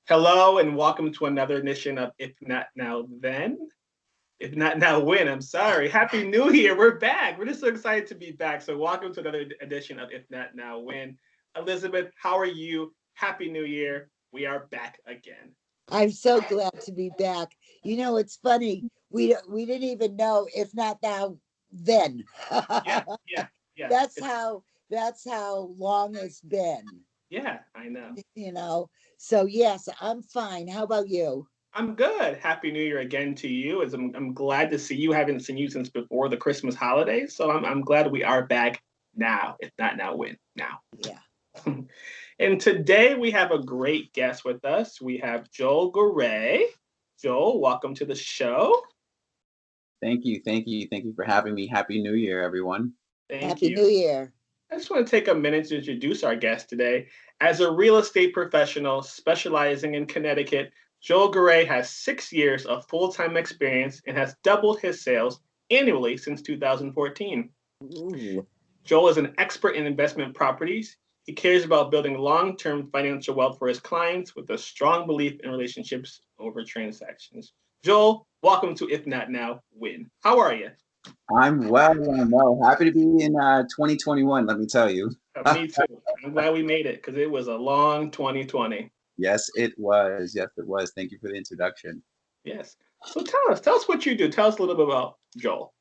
Hello and welcome to another edition of If Not Now Then. If Not Now When, I'm sorry. Happy New Year. We're back. We're just so excited to be back. So welcome to another edition of If Not Now When. Elizabeth, how are you? Happy New Year. We are back again. I'm so glad to be back. It's funny. We didn't even know, if not now, then. Yeah, yeah, yeah. that's It's how that's how long it's been. yeah, I know. You know. So yes, I'm fine. How about you? I'm good. Happy New Year again to you. As I'm glad to see you. Haven't seen you since before the Christmas holidays. So I'm glad we are back now. If not now, when? Now. Yeah. And today we have a great guest with us. We have Joel Garay. Joel, welcome to the show. Thank you. Thank you. Thank you for having me. Happy New Year, everyone. Thank Happy you. New Year. I just want to take a minute to introduce our guest today. As a real estate professional specializing in Connecticut, Joel Garay has 6 years of full time experience and has doubled his sales annually since 2014. Ooh. Joel is an expert in investment properties. He cares about building long term financial wealth for his clients with a strong belief in relationships over transactions. Joel, welcome to If Not Now, When. How are you? I'm well. I'm well. Happy to be in 2021, let me tell you. Me too. I'm glad we made it because it was a long 2020. Yes, it was. Yes, it was. Thank you for the introduction. Yes. So tell us what you do. Tell us a little bit about Joel.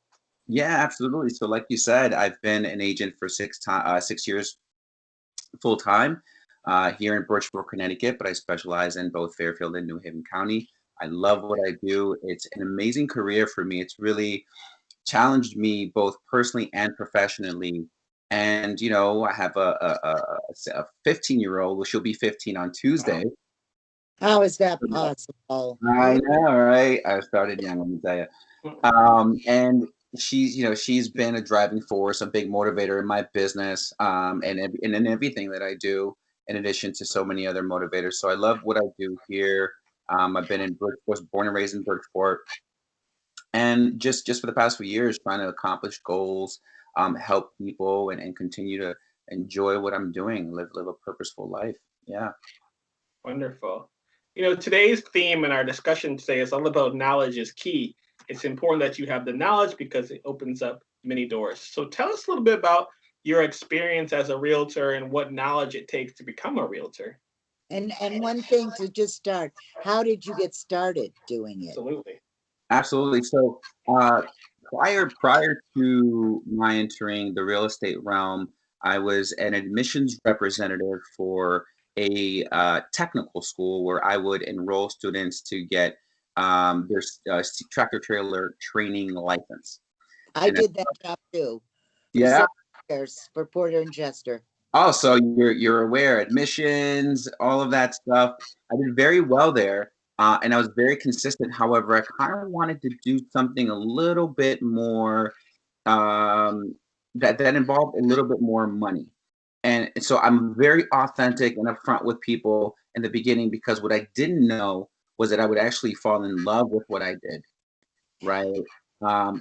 Yeah, absolutely. So, like you said, I've been an agent for 6 years full time here in Bridgeport, Connecticut, but I specialize in both Fairfield and New Haven County. I love what I do. It's an amazing career for me. It's really challenged me both personally and professionally. And I have a 15-year-old. Well, she'll be 15 on Tuesday. Wow. How is that possible? I know, right? I started young, let me tell you. And she's been a driving force, a big motivator in my business, and in everything that I do, in addition to so many other motivators. So I love what I do here. I've been in Bridgeport, was born and raised in Bridgeport, and just for the past few years trying to accomplish goals, help people, and continue to enjoy what I'm doing, live a purposeful life. Yeah. Wonderful. Today's theme in our discussion today is all about knowledge is key. It's important that you have the knowledge because it opens up many doors. So tell us a little bit about your experience as a realtor and what knowledge it takes to become a realtor. And one thing to just start. How did you get started doing it? Absolutely. Absolutely. So uh, prior to my entering the real estate realm, I was an admissions representative for a technical school where I would enroll students to get their tractor trailer training license. I And did that job too for yeah. 7 years for Porter and Chester. Also, you're aware, admissions, all of that stuff. I did very well there, and I was very consistent. However, I kind of wanted to do something a little bit more um, that involved a little bit more money. And so I'm very authentic and upfront with people in the beginning because what I didn't know was that I would actually fall in love with what I did, right?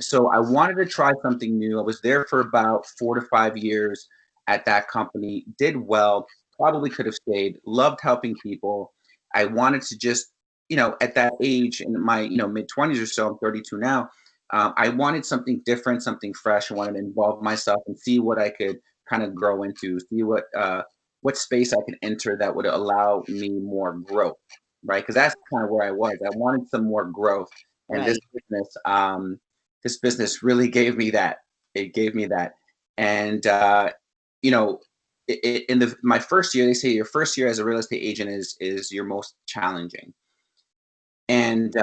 So I wanted to try something new. I was there for about 4 to 5 years at that company, did well, probably could have stayed, loved helping people. I wanted to just, at that age in my, mid 20s or so, I'm 32 now. I wanted something different, something fresh. I wanted to involve myself and see what I could kind of grow into, see what space I could enter that would allow me more growth, right? Because that's kind of where I was. I wanted some more growth, and Right. this business really gave me that. It gave me that, and you know, in the my first year, they say your first year as a real estate agent is your most challenging. And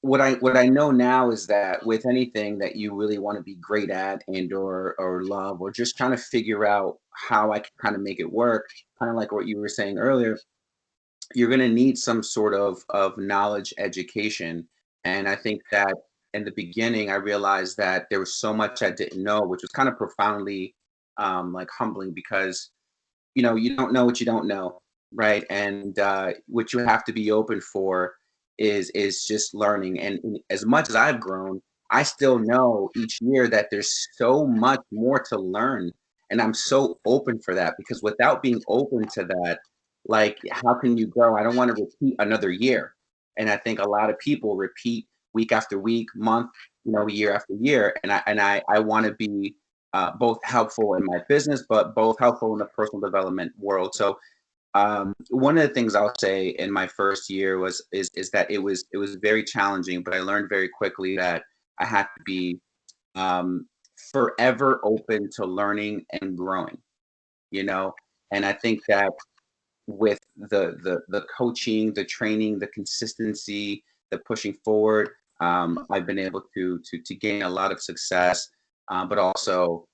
what I know now is that with anything that you really want to be great at and or love, or just trying to figure out how I can kind of make it work, kind of like what you were saying earlier, you're going to need some sort of knowledge education. And I think that in the beginning I realized that there was so much I didn't know, which was kind of profoundly like humbling, because you don't know what you don't know, right? And what you have to be open for is just learning. And as much as I've grown, I still know each year that there's so much more to learn, and I'm so open for that, because without being open to that, like, how can you grow? I don't want to repeat another year. And I think a lot of people repeat week after week, month, year after year. And I want to be both helpful in my business, but both helpful in the personal development world. So one of the things I'll say in my first year is that it was very challenging, but I learned very quickly that I had to be um, forever open to learning and growing. You know, and I think that with the coaching, the training, the consistency, the pushing forward, I've been able to gain a lot of success, but also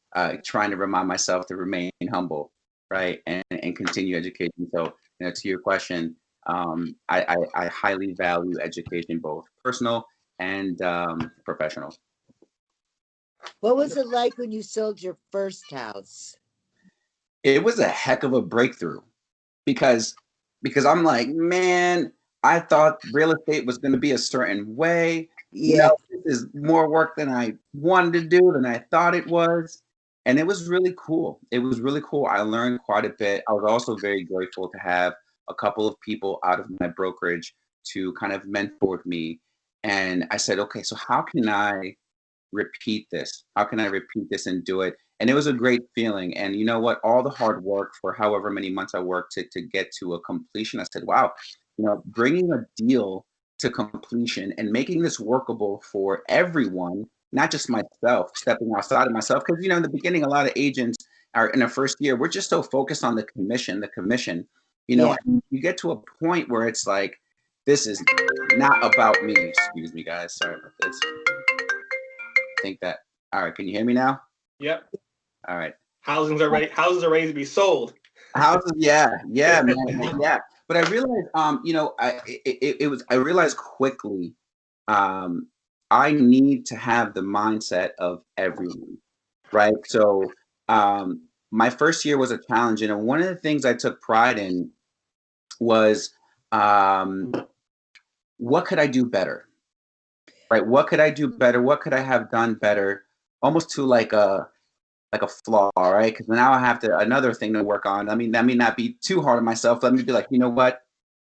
trying to remind myself to remain humble, right, and continue education. So, to your question, I highly value education, both personal and professional. What was it like when you sold your first house? It was a heck of a breakthrough because I'm like, man, I thought real estate was going to be a certain way. Yeah. This is more work than I wanted to do than I thought it was. And it was really cool. It was really cool. I learned quite a bit. I was also very grateful to have a couple of people out of my brokerage to kind of mentor me. And I said, okay, so how can I repeat this? How can I repeat this and do it? And it was a great feeling. And you know what? All the hard work for however many months I worked to get to a completion, I said, wow, bringing a deal to completion and making this workable for everyone, not just myself, stepping outside of myself. Because, in the beginning, a lot of agents are in the first year, we're just so focused on the commission, Yeah. and you get to a point where it's like, this is not about me. Excuse me, guys. Sorry about this. Think that. All right, can you hear me now? Yep. All right. Houses are ready. Houses are ready to be sold. Houses, yeah, man, yeah. But I realized, I realized quickly, I need to have the mindset of everyone, right? So, my first year was a challenge, and one of the things I took pride in was, what could I do better, right? What could I do better? What could I have done better? Almost to like a flaw, right? Because now I have to another thing to work on. I mean, that may not be too hard on myself. Let me be like, you know what?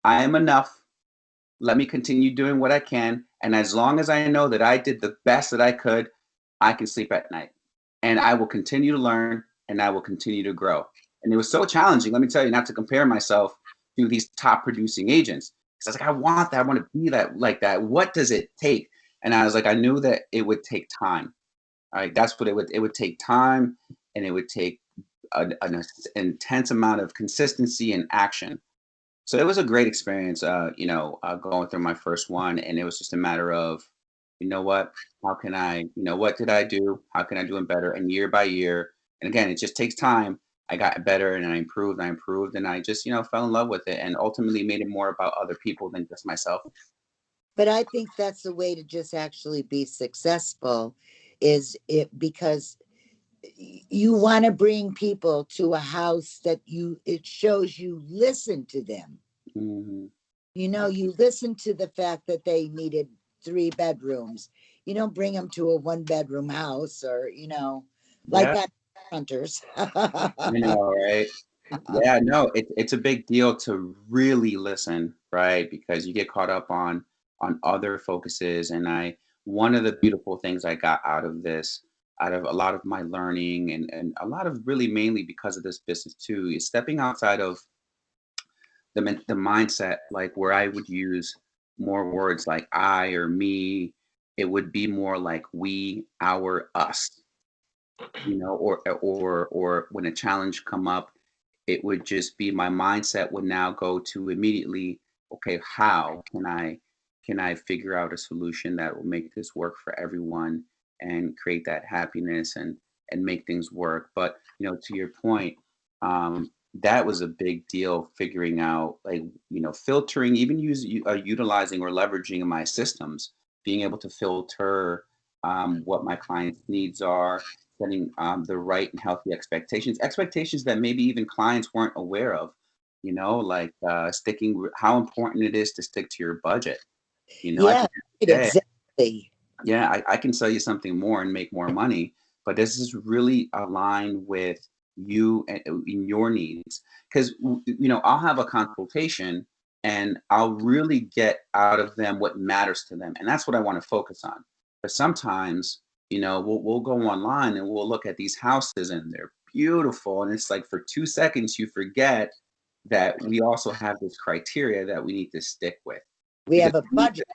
I am enough. Let me continue doing what I can. And as long as I know that I did the best that I could, I can sleep at night. And I will continue to learn and I will continue to grow. And it was so challenging, let me tell you, not to compare myself to these top producing agents. Because I was like, I want that. I want to be that like that. What does it take? And I was like, I knew that it would take time. All right, that's what it would take time, and it would take an intense amount of consistency and action. So it was a great experience, going through my first one, and it was just a matter of, what, how can what did I do? How can I do it better? And year by year, and again, it just takes time. I got better, and I improved, and I just, fell in love with it, and ultimately made it more about other people than just myself. But I think that's the way to just actually be successful, is it because you want to bring people to a house that it shows you listen to them. Hmm. You listen to the fact that they needed 3 bedrooms. You don't bring them to a 1 bedroom house, or like Yeah, on hunters. I know, right? Yeah, no, it's a big deal to really listen, right? Because you get caught up on other focuses. And one of the beautiful things I got out of this, out of a lot of my learning, and a lot of really mainly because of this business too, is stepping outside of the mindset, like where I would use more words like I or me. It would be more like we, our, us, or when a challenge come up, it would just be my mindset would now go to immediately, okay, how can I figure out a solution that will make this work for everyone and create that happiness and make things work. But to your point, that was a big deal, figuring out, like, filtering, even utilizing or leveraging my systems, being able to filter what my clients needs are, setting the right and healthy expectations that maybe even clients weren't aware of, like how important it is to stick to your budget. I Yeah, can say, exactly. yeah, I can sell you something more and make more money, but this is really aligned with you and in your needs. Because I'll have a consultation and I'll really get out of them what matters to them, and that's what I want to focus on. But sometimes, we'll go online and we'll look at these houses and they're beautiful, and it's like for 2 seconds you forget that we also have this criteria that we need to stick with. We Because have a budget.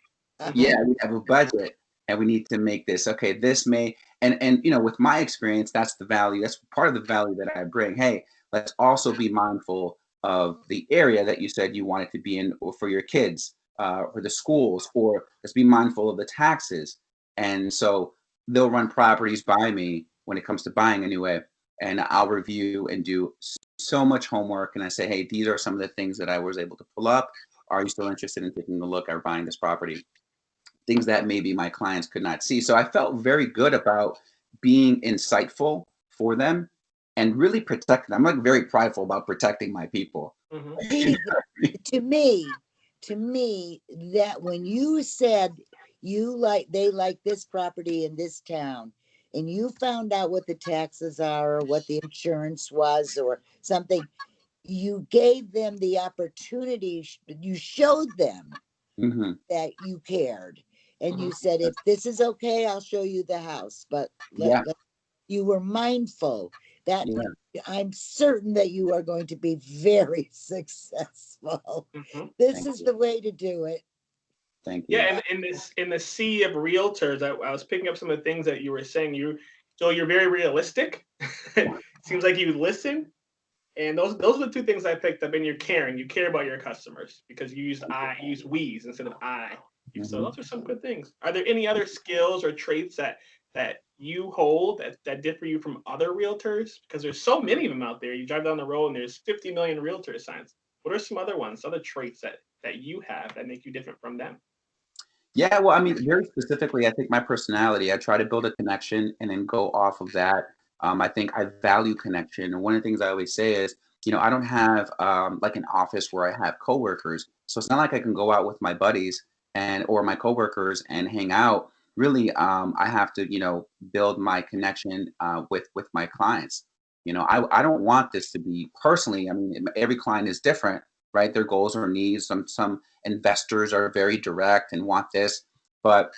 yeah, we have a budget and we need to make this okay. This may and with my experience, that's the value. That's part of the value that I bring. Hey, let's also be mindful of the area that you said you wanted to be in, or for your kids, or the schools, or let's be mindful of the taxes. And so they'll run properties by me when it comes to buying anyway, and I'll review and do so much homework. And I say, hey, these are some of the things that I was able to pull up. Are you still interested in taking a look at buying this property? Things that maybe my clients could not see. So I felt very good about being insightful for them and really protecting. I'm like very prideful about protecting my people. Mhm. See, to me, that when you said they like this property in this town, and you found out what the taxes are or what the insurance was or something, you gave them the opportunity, you showed them Hmm. that you cared. And Mhm. you said, if this is okay, I'll show you the house. But Yeah, you were mindful that yeah. I'm certain that you are going to be very successful. Mhm. This Thank is you. the way to do it. Thank Yeah, you. and in the sea of realtors, I was picking up some of the things that you were saying. Joel, you're very realistic. Seems like you listen, and those are the two things I picked up. And you're caring. You care about your customers because you use we's instead of I. So Hmm. those are some good things. Are there any other skills or traits that you hold that differ you from other realtors? Because there's so many of them out there. You drive down the road and there's 50 million realtor signs. What are some other ones, other traits that you have that make you different from them? Yeah, well, I mean, very specifically, I think my personality, I try to build a connection and then go off of that. I think I value connection. And one of the things I always say is, I don't have like an office where I have coworkers. So it's not like I can go out with my buddies and or my coworkers and hang out. Really, I have to, build my connection with my clients. I don't want this to be personally. I mean, every client is different, right? Their goals or needs. Some investors are very direct and want this, but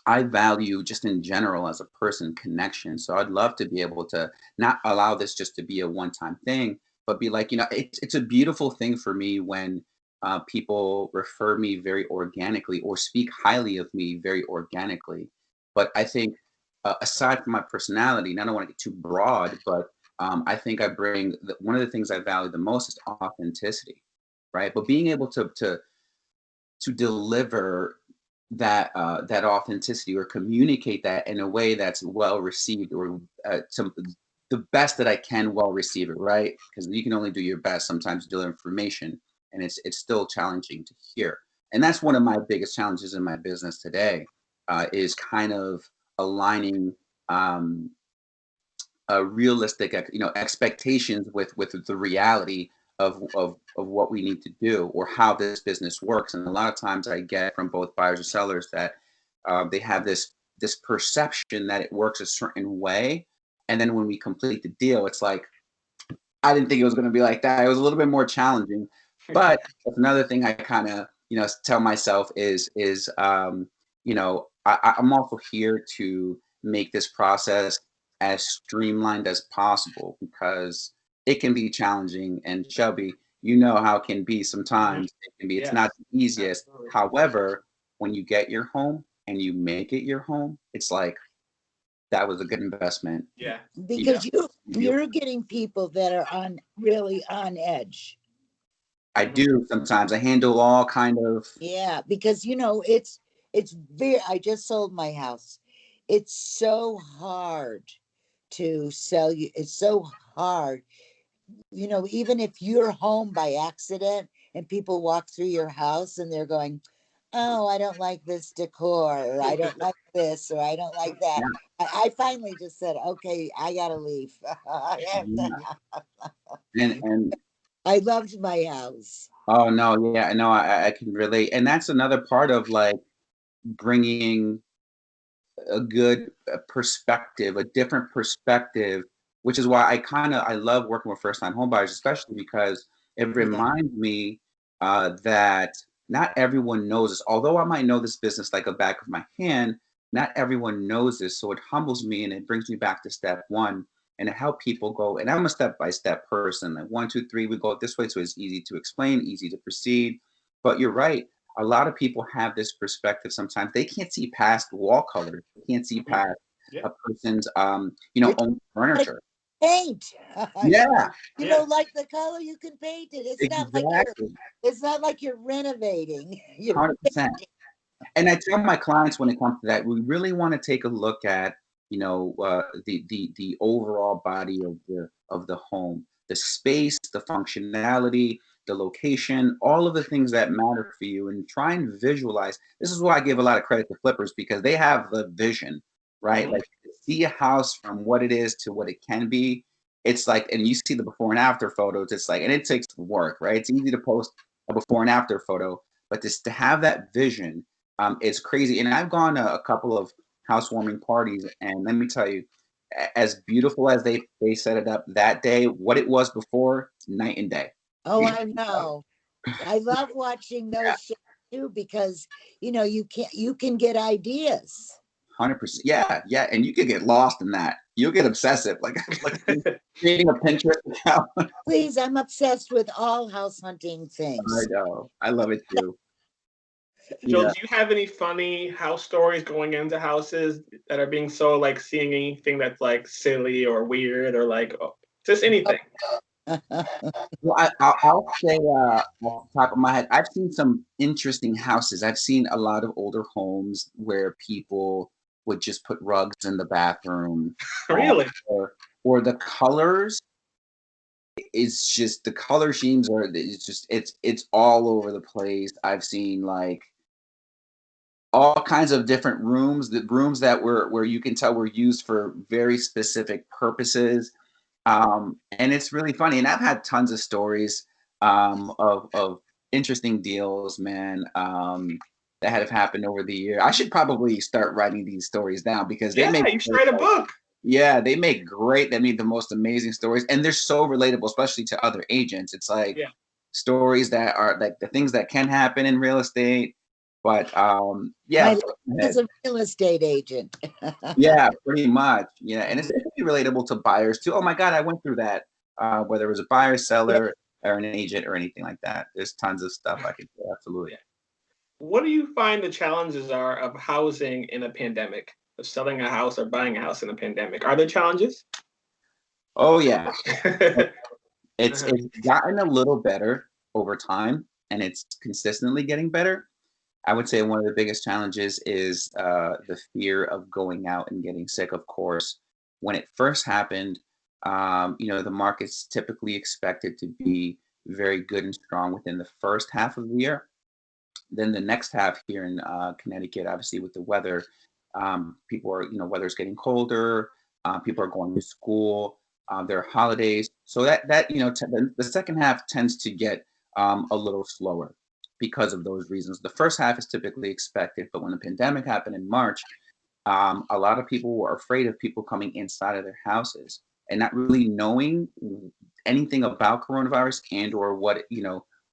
I value just in general as a person connection. So I'd love to be able to not allow this just to be a one-time thing, but be like, it's a beautiful thing for me when people refer me very organically or speak highly of me very organically. But I think aside from my personality, and I don't want to get too broad, but I think I bring one of the things I value the most is authenticity, right? But being able to deliver that authenticity or communicate that in a way that's well received or the best that I can well receive it, right? Because you can only do your best sometimes to deliver information, and it's still challenging to hear. And that's one of my biggest challenges in my business today, is kind of aligning um, realistic expectations with the reality of what we need to do or how this business works. And a lot of times I get from both buyers and sellers that they have this perception that it works a certain way, and then when we complete the deal, it's like, I didn't think it was going to be like that. It was a little bit more challenging. But that's another thing I kind of tell myself is I'm also here to make this process as streamlined as possible because it can be challenging. And Shelby, you know how it can be Mhm. sometimes. It can be. It's not Yes, the easiest. absolutely. However, when you get your home and you make it your home, it's like that was a good investment. Yeah, yeah. Because You you're getting people that are really on edge. I Mhm. do sometimes. I handle all kind of. Yeah, because it's very, I just sold my house. It's so hard to sell you. It's so hard. Even if you're home by accident and people walk through your house and they're going, "Oh, I don't like this decor," or "I don't like this," or "I don't like that." Yeah, I finally just said, "Okay, I gotta leave." yeah. And I loved my house. oh no, yeah, no, I can relate. And that's another part of like bringing a good perspective, a different perspective which is why I love working with first time home buyers, especially because it Yeah. reminds me that not everyone knows this. Although I might know this business like a back of my hand, not everyone knows this. So it humbles me and it brings me back to step one and to help people go. And I'm a step by step person. Like one, two, three, we go this way. So it's easy to explain, easy to proceed. But you're right. A lot of people have this perspective sometimes. They can't see past wall colors. They can't see Mhm. past Yeah. a person's Which own like furniture. paint. Yeah, You Yeah. know, like the color you can paint it. exactly. It's not like you're renovating. You're 100%. And I tell my clients when it comes to that, we really want to take a look at, the overall body of the home, the space, the functionality, the location, all of the things that matter for you, and try and visualize. This is why I give a lot of credit to flippers because they have the vision, right? Mhm. Like see a house from what it is to what it can be. It's like, and you see the before and after photos. It's like, and it takes work, right? It's easy to post a before and after photo, but just to have that vision it's crazy. And I've gone to a couple of housewarming parties, and let me tell you, as beautiful as they set it up that day, what it was before, night and day. Oh, I know. I love watching Yeah, those shows too because you can get ideas. 100%. Yeah, yeah. And you could get lost in that. You'll get obsessive, like creating a Pinterest account. Please, I'm obsessed with all house hunting I things. know. I love it too. Joel, Yeah. do you have any funny house stories going into houses that are being so like seeing anything that's like silly or weird or like just anything? Well, I'll say off the top of my head, I've seen some interesting houses. I've seen a lot of older homes where people would just put rugs in the bathroom, uh, Really? or the colors is just the color schemes are it's all over the place. I've seen like all kinds of different rooms, the rooms that were where you can tell were used for very specific purposes. And it's really funny. And I've had tons of stories of interesting deals, man, that have happened over the year. I should probably start writing these stories down because they Yeah, make you should write a book. yeah, they make great. I mean, the most amazing stories, and they're so relatable, especially to other agents. It's like Yeah. stories that are like the things that can happen in real estate. But My yeah, life is a real estate agent. yeah, pretty much. Yeah, and Mhm. it's it can be relatable to buyers too. Oh my God, I went through that. Whether it was a buyer, Yeah. seller, or an agent, or anything like that. There's tons of stuff I could do. Absolutely. Yeah. What do you find the challenges are of housing in a pandemic? Of selling a house or buying a house in a pandemic? Are there challenges? Oh yeah, Uh-huh. it's gotten a little better over time, and it's consistently getting better. I would say one of the biggest challenges is the fear of going out and getting sick. Of course, when it first happened, the market's typically expected to be very good and strong within the first half of the year. Then the next half here in Connecticut, obviously with the weather, people are, weather's getting colder. People are going to school. There are holidays, so the second half tends to get a little slower because of those reasons. The first half is typically expected, but when the pandemic happened in March, a lot of people were afraid of people coming inside of their houses and not really knowing anything about coronavirus and or what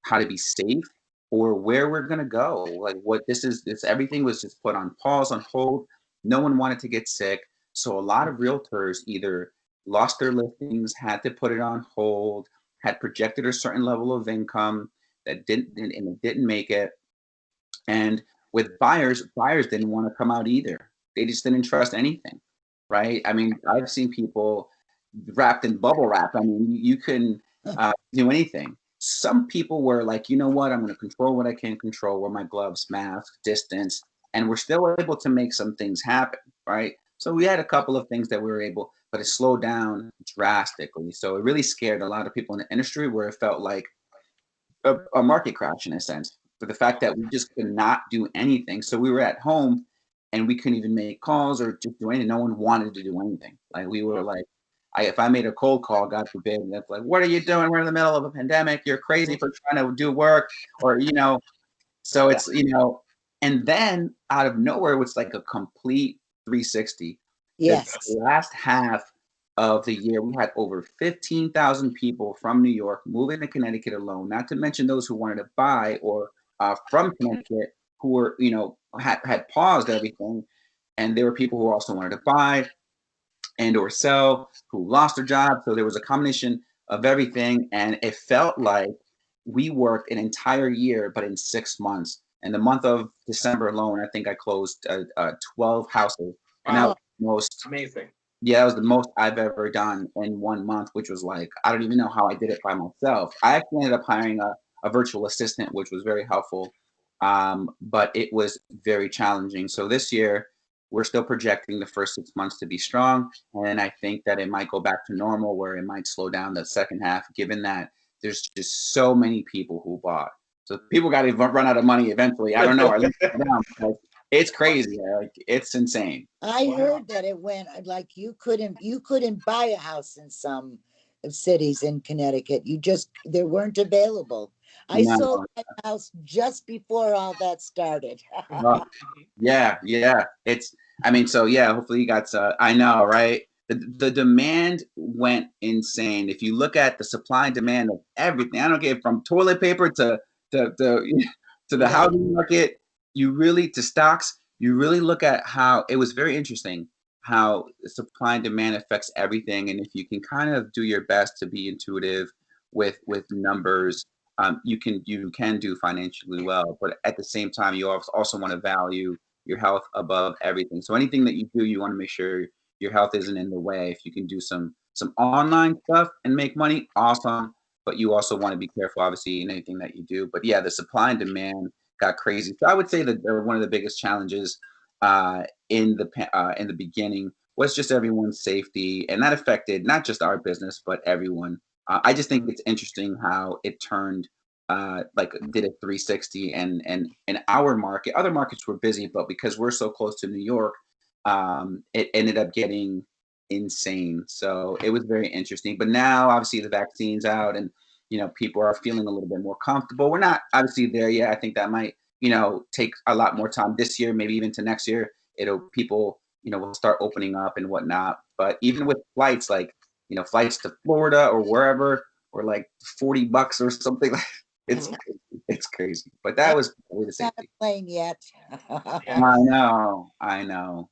how to be safe or where we're going to go, like what this everything was just put on pause, on hold. No one wanted to get sick, so a lot of realtors either lost their listings, had to put it on hold, had projected a certain level of income that didn't and it didn't make it. And with buyers didn't want to come out either. They just didn't trust anything, right? I mean, I've seen people wrapped in bubble wrap. I mean, you can do anything. Some people were like, you know what? I'm going to control what I can control, wear my gloves, mask, distance, and we're still able to make some things happen, right? So we had a couple of things that we were able, but it slowed down drastically. So it really scared a lot of people in the industry where it felt like a market crash in a sense for the fact that we just could not do anything. So we were at home and we couldn't even make calls or just do anything. No one wanted to do anything. Like we were like, if I made a cold call, God forbid, and that's like, what are you doing? We're in the middle of a pandemic. You're crazy for trying to do work, or So it's and then out of nowhere, it's like a complete 360. The Yes. last half. of the year, we had over 15,000 people from New York moving to Connecticut alone, not to mention those who wanted to buy or from Connecticut who were, had paused everything. And there were people who also wanted to buy and or sell, who lost their job. So there was a combination of everything. And it felt like we worked an entire year, but in 6 months. In the month of December alone, I think I closed 12 houses. And that Wow, was the most, amazing. yeah, that was the most I've ever done in 1 month, which was like, I don't even know how I did it by myself. I actually ended up hiring a virtual assistant, which was very helpful. But it was very challenging. So this year, we're still projecting the first 6 months to be strong. And I think that it might go back to normal where it might slow down the second half, given that there's just so many people who bought. So people got to run out of money eventually. I don't know. Or at least slow down, because it's crazy. Like, it's insane. I Wow. heard that it went like you couldn't buy a house in some cities in Connecticut. You just they weren't available. I sold No. my house just before all that started. Uh, yeah, yeah. I mean, so yeah, hopefully you got, I know, right? The demand went insane. If you look at the supply and demand of everything, I don't care from toilet paper to to the Yeah. housing market, to stocks, you really look at how it was very interesting how supply and demand affects everything. And if you can kind of do your best to be intuitive with numbers, you can do financially well, but at the same time, you also want to value your health above everything. So anything that you do, you want to make sure your health isn't in the way. If you can do some online stuff and make money, awesome. But you also want to be careful, obviously, in anything that you do. But yeah, the supply and demand got crazy. So I would say that they're one of the biggest challenges in the beginning was just everyone's safety, and that affected not just our business but everyone. I just think it's interesting how it turned, like did a 360, and in our market, other markets were busy, but because we're so close to New York, it ended up getting insane. So it was very interesting. But now, obviously, the vaccine's out, and people are feeling a little bit more comfortable. We're not obviously there yet. I think that might take a lot more time this year, maybe even to next year. It'll people will start opening up and whatnot. But even with flights, like flights to Florida or wherever, or like $40 or something. Like it's Mhm. it's crazy. But I'm that was probably the not a safety. plane yet. Yeah. I know, I know.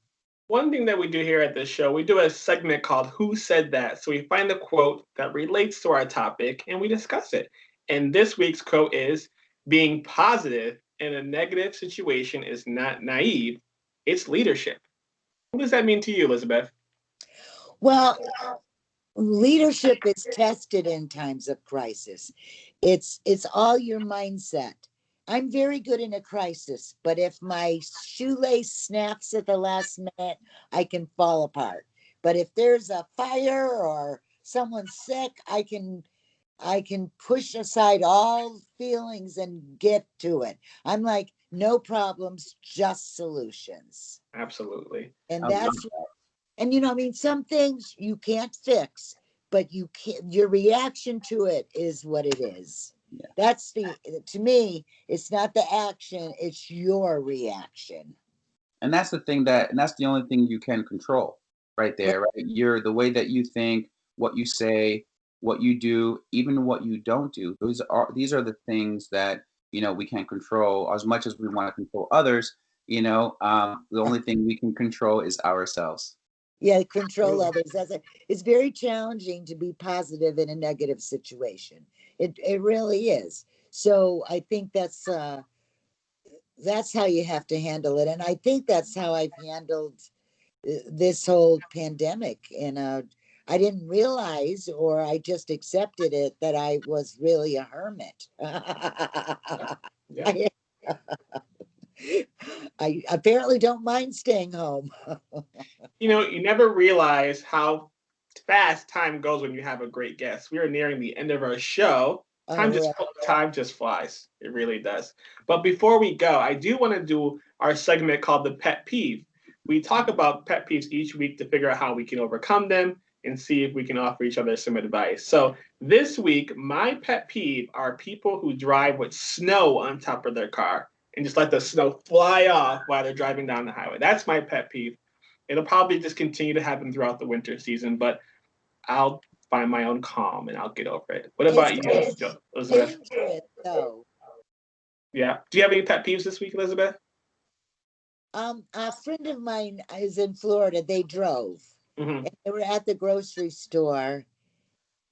One thing that we do here at this show, we do a segment called Who Said That? So we find a quote that relates to our topic and we discuss it. And this week's quote is being positive in a negative situation is not naive, it's leadership. What does that mean to you, Elizabeth? Well, leadership is tested in times of crisis. It's all your mindset. I'm very good in a crisis, but if my shoelace snaps at the last minute, I can fall apart. But if there's a fire or someone's sick, I can push aside all feelings and get to it. I'm like, no problems, just solutions. Absolutely. And I love that's and I mean, some things you can't fix, but you can your reaction to it is what it is. Yeah. That's to me, it's not the action, it's your reaction. And that's the only thing you can control right Right. there, right? You're the way that you think, what you say, what you do, even what you don't do. These are the things that we can control as much as we want to control others. The only thing we can control is ourselves. Yeah, control Absolutely. others. It's very challenging to be positive in a negative situation. It really is. So I think that's how you have to handle it. And I think that's how I've handled this whole pandemic. And I didn't realize, or I just accepted it, that I was really a hermit. Yeah. Yeah. I, I apparently don't mind staying home. You never realize how fast time goes when you have a great guest. We are nearing the end of our show. Oh, right. Time just flies. It really does. But before we go, I do want to do our segment called the pet peeve. We talk about pet peeves each week to figure out how we can overcome them and see if we can offer each other some advice. So this week, my pet peeve are people who drive with snow on top of their car and just let the snow fly off while they're driving down the highway. That's my pet peeve. It'll probably just continue to happen throughout the winter season, but I'll find my own calm and I'll get over it. What about you, It's Elizabeth? dangerous though. Yeah. Do you have any pet peeves this week, Elizabeth? A friend of mine is in Florida. They drove Hmm. and they were at the grocery store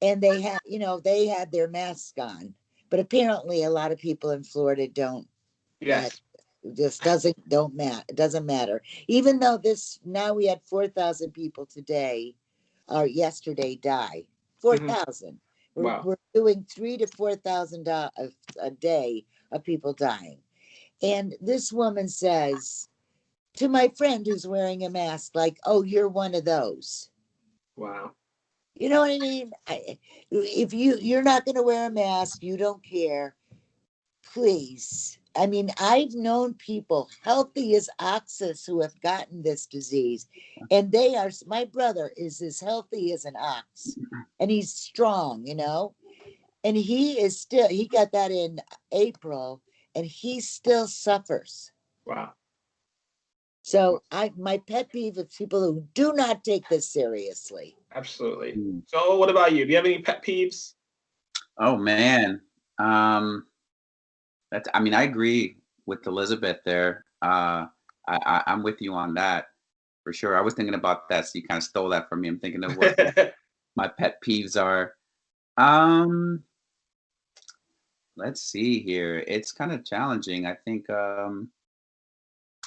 and they had, they had their mask on. But apparently a lot of people in Florida don't. That Yes. just don't matter. It doesn't matter. Even though now we had 4,000 people today or yesterday die. Hmm. 4,000. Wow. We're doing 3 to 4,000 a day of people dying. And this woman says to my friend who's wearing a mask, like, "Oh, you're one of those." Wow. You know what I mean? If you're not going to wear a mask, you don't care. Please. I mean, I've known people healthy as oxes who have gotten this disease, and my brother is as healthy as an ox, and he's strong, and he got that in April, and he still suffers. Wow. So my pet peeve is people who do not take this seriously. Absolutely. Mm. So, what about you? Do you have any pet peeves? Oh man. Um, I mean, I agree with Elizabeth there. I'm with you on that for sure. I was thinking about that, so you kind of stole that from me. I'm thinking of what my pet peeves are. Um, let's see here. It's kind of challenging. I think.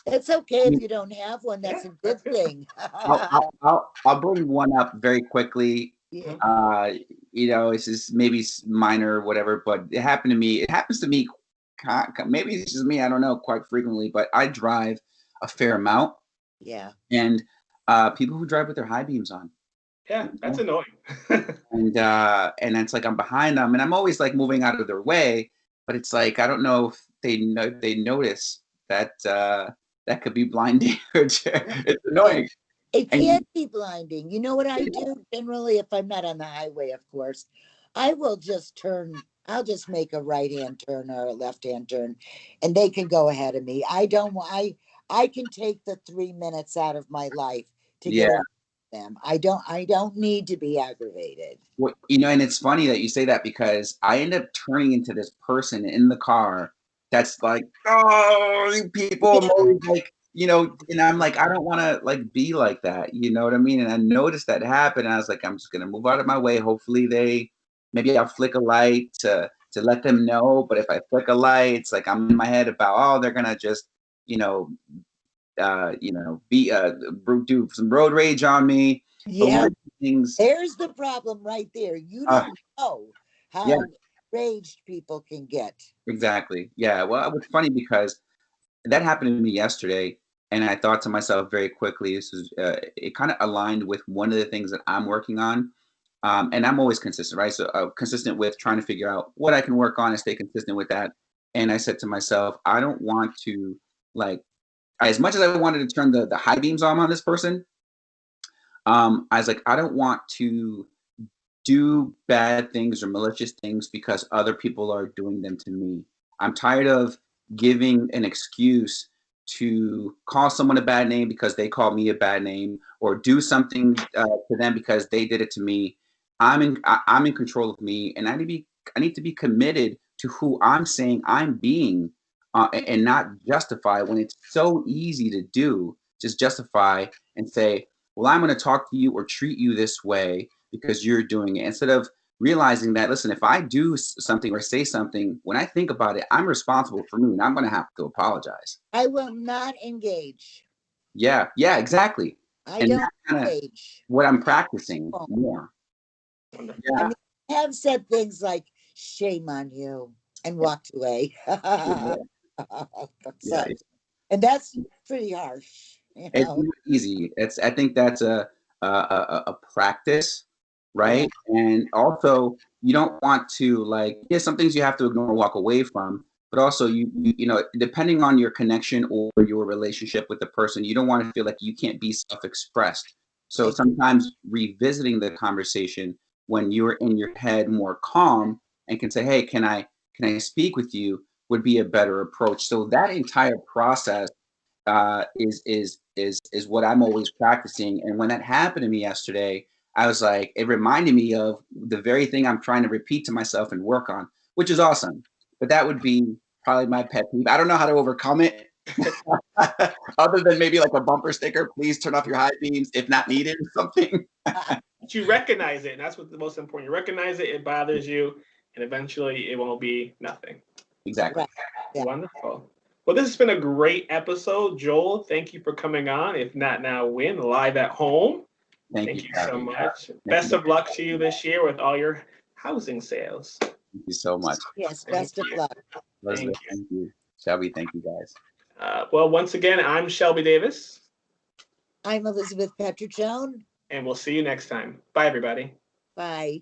It's okay I if mean, you don't have one. That's Yeah, a good that's good. thing. I'll bring one up very quickly. Yeah. Mhm. It's just maybe minor or whatever, but it happened to me. It happens to me. Maybe it's just me. I don't know, quite frequently, but I drive a fair amount, Yeah. and people who drive with their high beams on, Yeah, you that's know? annoying. And it's like I'm behind them, and I'm always like moving out of their way, but it's like I don't know if they notice that that could be blinding. It's Yeah. annoying. It And can be blinding. You know what I do generally if I'm not on the highway, of course? I will just I'll just make a right hand turn or a left hand turn and they can go ahead of me. I don't wa- I can take the 3 minutes out of my life to yeah. get over them. I don't need to be aggravated. Well, and it's funny that you say that because I end up turning into this person in the car that's like, oh, you people, I'm Yeah, always like, and I'm like, I don't want to like be like that. You know what I mean? And I noticed that happen. And I was like, I'm just gonna move out of my way. Hopefully maybe I'll flick a light to let them know. But if I flick a light, it's like I'm in my head about, oh, they're gonna just, you know, be do some road rage on me. But one yeah. of the things, There's the problem right there. You uh, don't know yeah. how enraged people can get. Exactly. Yeah. Well, it was funny because that happened to me yesterday, and I thought to myself very quickly, it kind of aligned with one of the things that I'm working on. And I'm always consistent, right? So consistent with trying to figure out what I can work on and stay consistent with that. And I said to myself, I don't want to like, as much as I wanted to turn the high beams on this person, I was like, I don't want to do bad things or malicious things because other people are doing them to me. I'm tired of giving an excuse to call someone a bad name because they called me a bad name, or do something to them because they did it to me. I'm in control of me, and I need to be committed to who I'm saying I'm being, and not justify when it's so easy to do. Just justify and say, well, I'm going to talk to you or treat you this way because you're doing it, instead of realizing that, listen, if I do something or say something, when I think about it, I'm responsible for me and I'm going to have to apologize. I will not engage. Yeah, exactly. I And don't that's kind of engage. what I'm practicing more. Wonderful. I Yeah. mean, I have said things like "shame on you" and walked away. Yeah. So, and that's pretty harsh, you It's know. not easy. I think that's a practice, Yeah, right? And also, you don't want to like, there's some things you have to ignore and walk away from, but also depending on your connection or your relationship with the person, you don't want to feel like you can't be self-expressed. So I, sometimes revisiting the conversation when you're in your head more calm and can say, "Hey, can I speak with you?" would be a better approach. So that entire process is what I'm always practicing. And when that happened to me yesterday, I was like, it reminded me of the very thing I'm trying to repeat to myself and work on, which is awesome. But that would be probably my pet peeve. I don't know how to overcome it. Other than maybe like a bumper sticker, please turn off your high beams if not needed or something. But you recognize it, and that's what's the most important. You recognize it, it bothers you, and eventually it won't be nothing. Exactly. Right. Yeah. Wonderful. Well, this has been a great episode. Joel, thank you for coming on. If not now, when live at home. Thank you so Kathy. much. Best of luck to you this year with all your housing sales. Thank you so much. Yes, Thank best of you. luck. Elizabeth, thank you. Shelby, thank you guys. Well, once again, I'm Shelby Davis, I'm Elizabeth Petrone. and we'll see you next time. Bye, everybody. Bye.